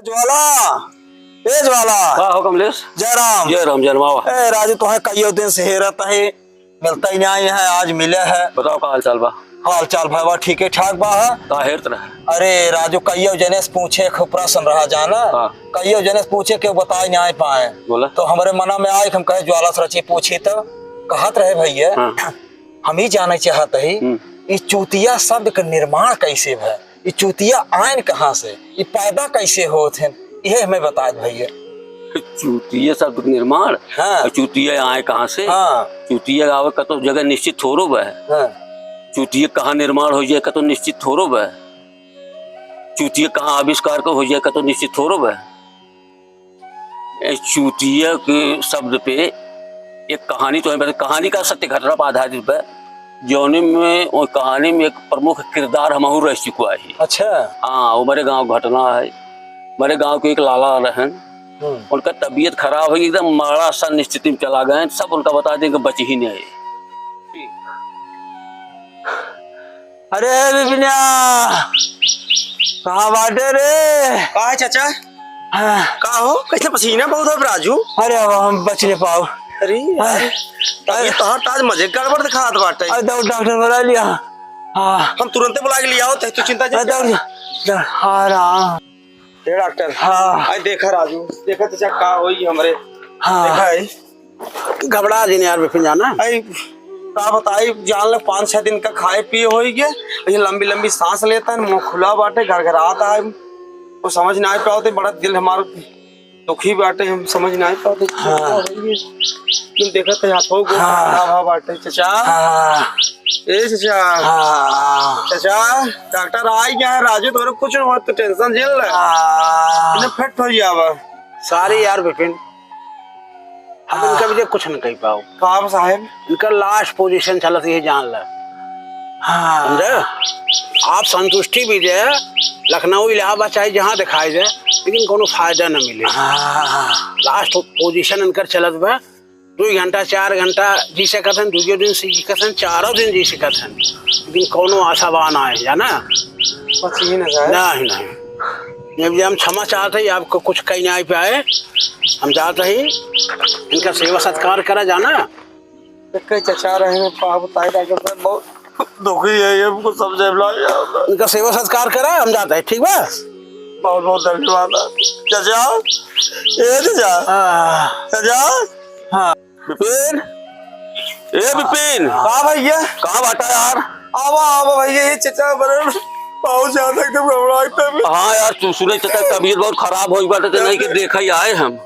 ज्वाला ए ज्वाला हाँ हो कमलेश। जय राम जय राम जन्मावा। ए राजू तो है कई दिन से हेरत है, मिलता ही नहीं है, आज मिले है। बताओ का हाल चाल बा? हाल चाल भाई ठीक है ठाक बा है। का हेरत रहा? अरे राजू कईयो जने से पूछे प्रश्न रहा जाना। हाँ। कईयो जने से पूछे क्यों बता ही नहीं पाए। बोला तो हमारे मना में आए हम कहे ज्वाला से रची पूछी तो कहत रहे भैया। हाँ। हम ही जाने चाहत है ये चूतिया शब्द का निर्माण कैसे है, ये चूतिया आयन कहाँ से, ये पैदा कैसे होते हैं, यह हमें बता भैया। चूतिया शब्द निर्माण। हाँ। चूतिया आए कहाँ से? हाँ। चूतिया आवे का तो जगह निश्चित थोड़ो बा। हाँ। चूतिया कहाँ निर्माण हो जाए का तो निश्चित थोड़ो बा। चूतिया कहाँ आविष्कार का हो जाए का तो निश्चित थोड़ो बा। चूतिया के शब्द पे एक कहानी तो है, कहानी का सत्य घटना पर आधारित है, जौने में वो कहानी में एक प्रमुख किरदार हमहू रह चुका है। अच्छा। हाँ, वो मेरे गांव घटना है। मेरे गांव के एक लाला रहन, उनका तबीयत खराब हुई, एकदम माड़ा सा स्थिति में चला गए, सब उनका बता दें कि बच ही नहीं। अरे बिपिनिया कहाँ बाटे रे? कहा है चाचा? हाँ। का हो कैसे पसीना बहुत है राजू? अरे अब हम बच नहीं पाओ। अरे यार ये तो हर ताज मजे गड़बड़ दिखात बाटे। डॉक्टर बुला लिया। हाँ हम तुरंत बुला के लिया हो, तू चिंता हाँ राम डॉक्टर। हाँ। आई देखा राजू, देखा चाचा का होई हमरे। हाँ। देखा है घबरा जी यार बिपिन जाना। आई का बताई, जान लो 5-6 दिन का खाए पिए हो गया, ये लंबी लंबी सांस लेता है, मुंह खुला बाटे, घरघराता है, वो समझ ना पाते, बड़ा दिल हमारा दुखी बाटे, हम समझ ना पाते। हाँ। तुम देखा तो हाथों को हाँ। बाटे चाचा। हाँ। ए चाचा। हाँ। चाचा डॉक्टर आई क्या है राजू, तोरे कुछ न हो तो टेंशन झेल ले, इन्हें फिट हो जावा। सारी यार बिपिन हम इनका भी कुछ न कह पाओ। कहा साहब इनका लास्ट पोजीशन चलत है, जान ला। हाँ। समझे आप संतुष्टि भी दे, लखनऊ इलाहाबाद चाहे जहाँ दिखाई दे, लेकिन कोनो फायदा न मिले। हाँ। लास्ट पोजीशन इनकर चलत बा, 2 घंटा 4 घंटा जी सकत हन, 2 दिन जी सकत हन, 4 दिन जी सकत हन, लेकिन कोनो आशावान आए जाना नहीं। जब हम क्षमा चाहते ही आपको कुछ कहीं नहीं पाए, हम चाहते ही इनका सेवा सत्कार करा जाना। चाचा रहे बताए डॉक्टर साहब बहुत दुखी है, हमको समझे इनका सेवा सत्कार करा, हम जाते हैं। ठीक बा, बहुत बहुत धन्यवाद चाचा। ए चाचा। चाचा। हाँ विपिन, ए विपिन हाँ भैया कहाँ बाटा यार? आवा भैया, ये चाचा बरन बहुत ज्यादा एकदम घबराहट। हाँ यार, तू सुने चाचा तबीयत बहुत खराब हो बाटे तो नहीं कि देखा ही आए हम।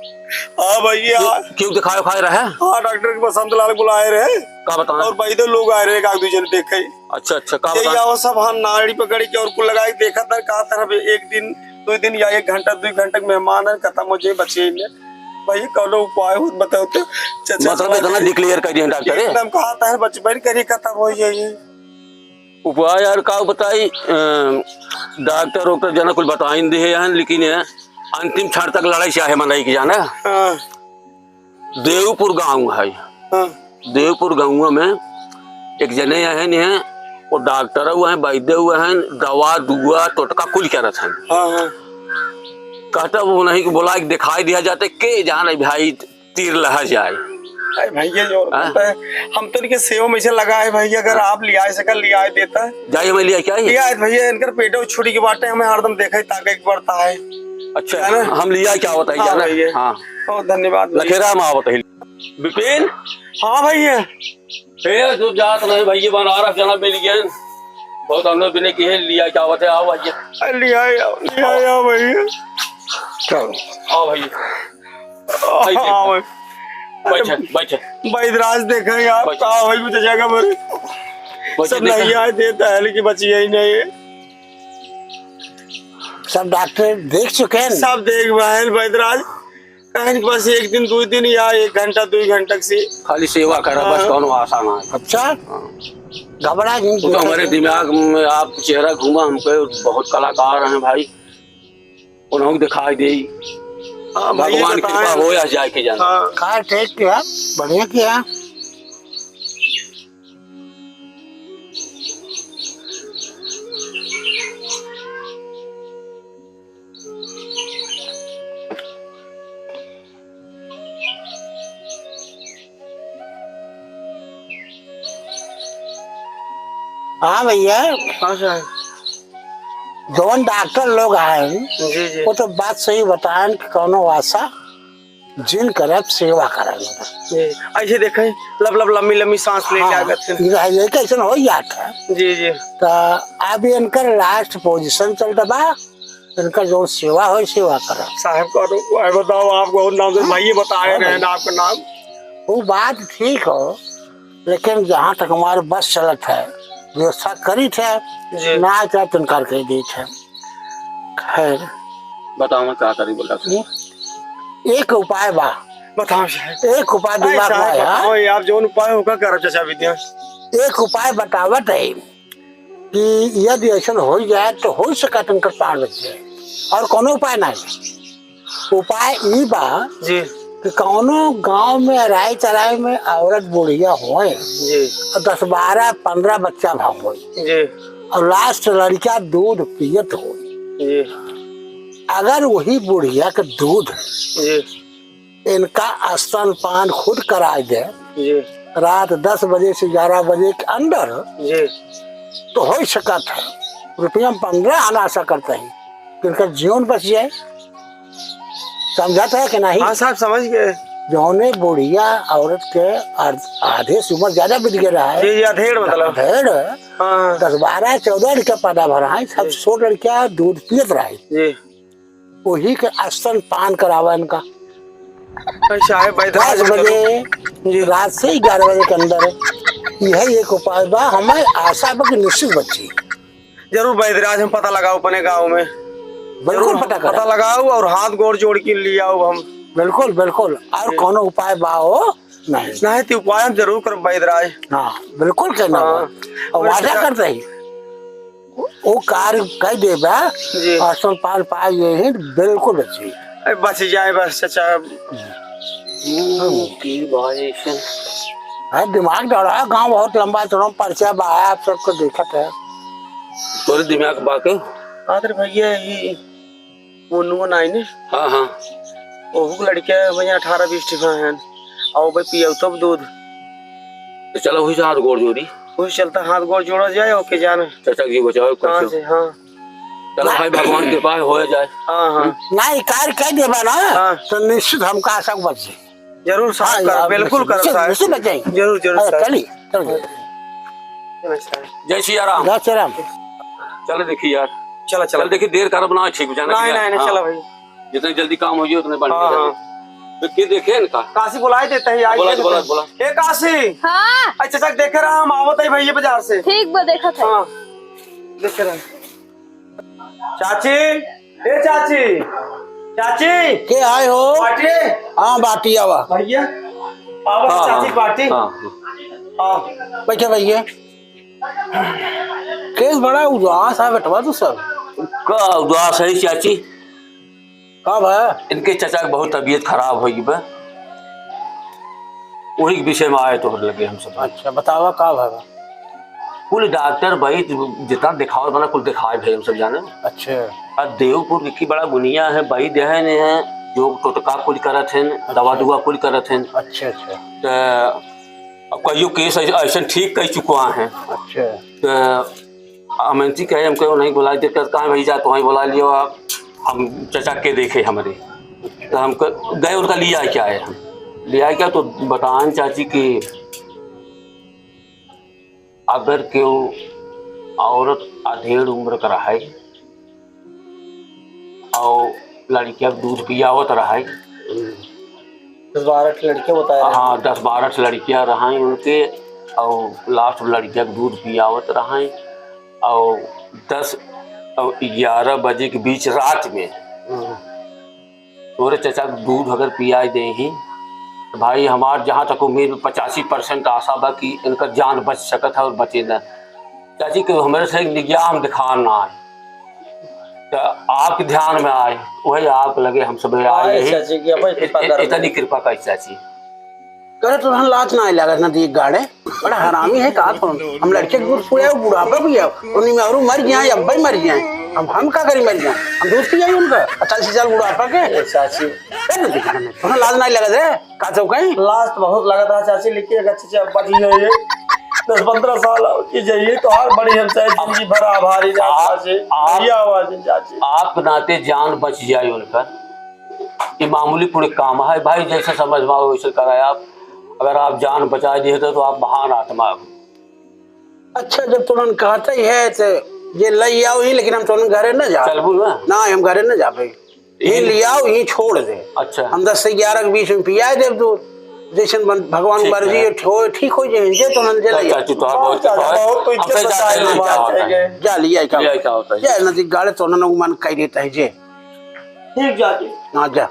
हाँ भैया। क्यों दिखाए खाए रहे? हाँ डॉक्टर के बसंत लाल बुलाए रहे, का बताएं? और भाई तो लोग आए रहे, एक दूसरे ने देखे। अच्छा का ये बताएं? वो सब हम नाड़ी पकड़ के और को लगा के देखा था, कहा था 1 दिन 2 दिन या 1 घंटा 2 घंटा मेहमान है, खत्म हो जाए बचे भाई, कौन उपाय हो बताओ तो। मतलब इतना डिक्लेयर कर दिया डॉक्टर एकदम कहा था बचपन करी खत्म हो जाए। उपाय यार का बताई, डॉक्टर जना कुछ बता ही दे हैं, लेकिन अंतिम क्षण तक लड़ाई चाहे मनाई की जाना। हाँ। देवपुर गांव है। हाँ। देवपुर गांव में एक जने है, वो डॉक्टर हुए हैं, वैद्य हुए हैं, दवा दुआ टोटका कुल क्या रहता है। हाँ। कहता वो नहीं कि बोला कि दिखाई दिया जाते के जान भाई तीर लहा जाए। भैया जो हम तो इनके सेवा में से लगा है भैया, अगर आप लिया सका लिया देता है जाइए, मैं लिया क्या लिया भैया, इनकर पेटो छुड़ी के बाटे हमें हरदम देखा ही ताकत बढ़ता है। अच्छा हम लिया क्या होता है? हाँ जाना भैया। हाँ बहुत धन्यवाद लखेरा माँ बताइए। विपिन। हाँ भैया। फिर जो जात नहीं भैया बनारस जाना मिल गया, बहुत हम लोग बिने किए लिया क्या होता है। आओ भैया लिया भैया, चलो आओ भैया। बैठे बैदराज देखा आप कहा भाई कुछ जगह पर सब नहीं आए देता है, लेकिन बची ही नहीं है। सब डॉक्टर देख चुके हैं, सब देख भाई बैदराज, बस 1 दिन 2 दिन या 1 घंटा 2 घंटा से खाली सेवा करा, बस कौन आसान है। अच्छा घबरा तो हमारे दिमाग में आप चेहरा घूमा, हमको बहुत कलाकार हैं भाई, उन्होंने दिखाई दे। भगवान कृपा हो या जाए के जाना। हाँ ठीक किया, बढ़िया किया। हाँ भैया, हाँ साहब। जौन डॉक्टर लोग आए जी जी वो तो बात सही बताएं कि कौनो आशा जिन करब सेवा करेंगे। जी। ऐसे देखे लब लब लंबी लंबी सांस ले हाँ, ये कैसे हो जाता है। जी जी। तो अब इनकर लास्ट पोजीशन चलता बा, इनका जो सेवा हो सेवा करो। साहब का तो बताओ, आपको नाम से भाई बताए रहे ना आपका नाम। वो बात ठीक हो, लेकिन जहाँ तक हमारे बस चलत है व्यवस्था करी थे, जी। ना चाहे तुम करके दी थे। खैर बताओ मैं क्या करी बोला। एक उपाय बा, बताओ साहब। एक उपाय दिमाग में साहब आया। बताओ यार, जो उपाय होगा कर चाचा विद्या। एक उपाय बतावत है कि यदि ऐसा हो जाए तो हो सका तुमकर पार लग जाए, और कोनो उपाय नहीं। उपाय ई बा जी कि कौनो गांव में राय चराय में औरत बुढ़िया होए जी और 10-12-15 बच्चा भाव होए, जी और लास्ट लड़का दूध पियत हो। जी अगर वही बुढ़िया के दूध जी इनका स्तनपान खुद करा दे जी रात 10 बजे से 11 बजे के अंदर, जी तो हो सकता है रुपया 15 आना सकता है कि इनका जीवन बच जाए। समझाता है कि नहीं? हाँ साहब समझ गए। जौने बुढ़िया औरत के आधे से उम्र ज्यादा बीत गया है। जी जी अधेड़ मतलब। अधेड़ हाँ 10-12-14 लड़का पैदा भरा है, सब 100 लड़का दूध पियत रहे, जी। वही के स्तनपान करावा इनका। अच्छा है भाई। 10 बजे रात से 11 बजे के अंदर यही एक उपाय बा। हमें आशा बा कि निश्चित बच्ची जरूर वैद्यराज हम पता लगाओ अपने गाँव में। बिल्कुल पता लगाओ और हाथ गोड़ जोड़ के ले आओ हम। बिल्कुल बिल्कुल। और कोनो उपाय बा हो नहीं? नहीं तो उपाय हम जरूर कर वैद्यराज। हाँ बिल्कुल करना बा। और वादा करते ही वो कार्य कह दे बा, आसन पाल पाए यही बिल्कुल बच्ची बच जाए बस चाचा। दिमाग दौड़ा है। गाँव बहुत लंबा चौड़ा पर्चा बा, आप सबको देखत है। तोरे दिमाग बाके आदर भैया ये वो नुन आई ने। हाँ हाँ ओहू लड़के भैया 18-20 टिका हैं और भाई पियो तब दूध। तो चलो वही से हाथ गोड़ जोड़ी, वही चलता हाथ गोड़ जोड़ा जाए। ओके जाना चाचा की बचाओ कहाँ कुछ। से। हाँ चलो भाई भगवान के पास हो जाए। हाँ हाँ नहीं कार्य कह दे बा ना, हाँ। तो निश्चित हमका आशा बचे। जरूर साहब कर, बिल्कुल कर निश्चित बचाई। जरूर जरूर साहब। चलिए चलिए। जय सिया राम। जय श्री राम। चलो देखिए यार, चलो चलो चल देखिए देर कर बना ठीक हो जाना। नहीं नहीं चलो भाई। जितने जल्दी काम हो जाए उतने बढ़िया। हाँ हाँ तो क्या देखे इनका? काशी बुलाए देते हैं। बोला बोला बोला। ए काशी। हाँ अच्छा चक देखे रहा हम आवत है भैया बाजार से। ठीक बा देखा था। हाँ देखे रहा। चाची ए चाची चाची के आए हो? पार्टी। हाँ बाटी आवा। भैया आवा चाची पार्टी। हाँ बैठे भैया। केस बड़ा उदास है बेटवा तू सब। का उदास है चाची? कब है? इनके चाचा की बहुत तबीयत खराब हो गई, वही के विषय में आए तो लगे हम सब। अच्छा बतावा कब है? कुल डॉक्टर भाई जितना दिखाओ बना कुल दिखाए भाई हम सब जाने। अच्छा अब देवपुर की बड़ा बुनिया है भाई देहन है जो टोटका कुल करत हैं, दवा दुआ कुल करत हैं। अच्छा अच्छा। तो अब कईयों केस ऐसा ठीक कर चुका है। अच्छा तो अमंती कहे हमको नहीं बुला दिक्कत कहाँ भाई जा तो वहीं बुला लियो आप, हम चचा के देखे हमारे। तो हम गए उनका लिया क्या है, हम लिया क्या तो बताएं चाची कि अगर क्यों औरत अधेड़ उम्र का रहा और लड़किया दूध पियावत रहा, 10-12 लड़के बताया। हाँ 10-12 लड़कियां रहा उनके और लास्ट लड़किया दूध पियावत रहा और 10 और 11 बजे के बीच रात में तोरे चचा दूध अगर पिया दे ही तो भाई हमार जहाँ तक उम्मीद 85% आशा बा कि इनका जान बच सकत है और बचे न। चाची के हमारे से निगाह दिखान ना आए तो आपके ध्यान में आए वही आप लगे हम सब आए इतनी कृपा कर चाची। करे तो हम लाच ना लगा ना दी गाड़े बड़ा हरामी है का तो हम लड़के के दूध पुड़े बुढ़ापा भी है उन्हीं में और मर गया अब भाई मर गया अब हम का करी मर गया हम दूध पी जाए उनका 85 साल बुढ़ापा के चाची तो लाज नहीं लगा रे का तो कहीं लास्ट बहुत लगा था चाची लेकिन अच्छे से अब्बा जी है ये 10-15 साल की जाइए तो हर बड़ी हमसे जिंदगी भर आभारी चाची। आप नाते जान बच जाए उनका, ये मामूली पूरे काम है भाई, जैसे समझ में आओ वैसे कराए आप। अगर आप जान बचा दिए तो आप महान आत्मा हो। अच्छा जब तुरंत कहते ही है तो ये ले आओ ही, लेकिन हम तुरंत घरे न जा चलबू ना हम घरे न जा पाए, ये ले आओ ही छोड़ दे। अच्छा हम 10 से 11 के बीच में पिया देव दूध, जैसे भगवान ठीक मर्जी है। ठीक हो जाए तो हम ले चाची तो बहुत जा लिया क्या होता है जा नदी गाड़े तो न मन कह देता है जे ठीक चाची। ना जा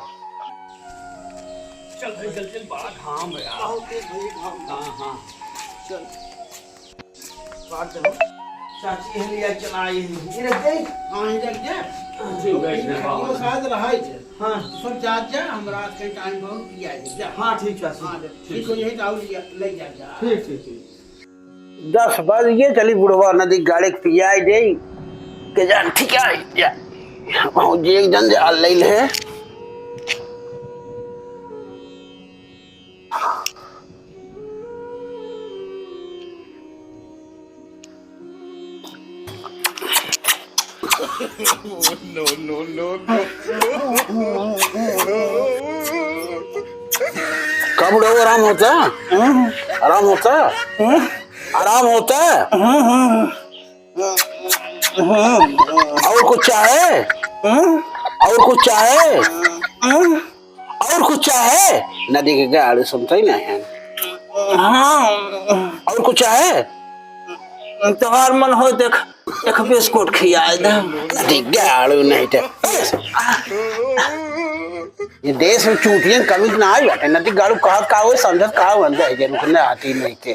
चल भाई चल चल, बड़ा घाम है यार। हाँ चल चाची हलिया चलाई ये रख दे हां ये रख दे वो शायद रहा है। हां सब जा जा हमरा के टाइम बहुत पिया जा। हाँ ठीक चाची। हां ठीक हो जाए तो ले जा जा। ठीक ठीक ठीक। 10 बज गए, चली बुढ़वा नदी गाड़ी के पिया दे के जान ठीक है जा बहुत जी एक जन जा ले ले कब लोग आराम होता है? आराम होता है? आराम होता है? और कुछ चाहे? और कुछ चाहे? और कुछ चाहे? नदी के गाड़ी सुनता ही नहीं है। और कुछ चाहे? तुम्हार मन हो देख एक बिस्कुट खियाए दे। नदी गाड़ी नहीं थे ये देश में चूटियां कमी ना आई बाटे, नदी गाड़ी कहा समझत कहा बन जाए रुकने आती नहीं थे।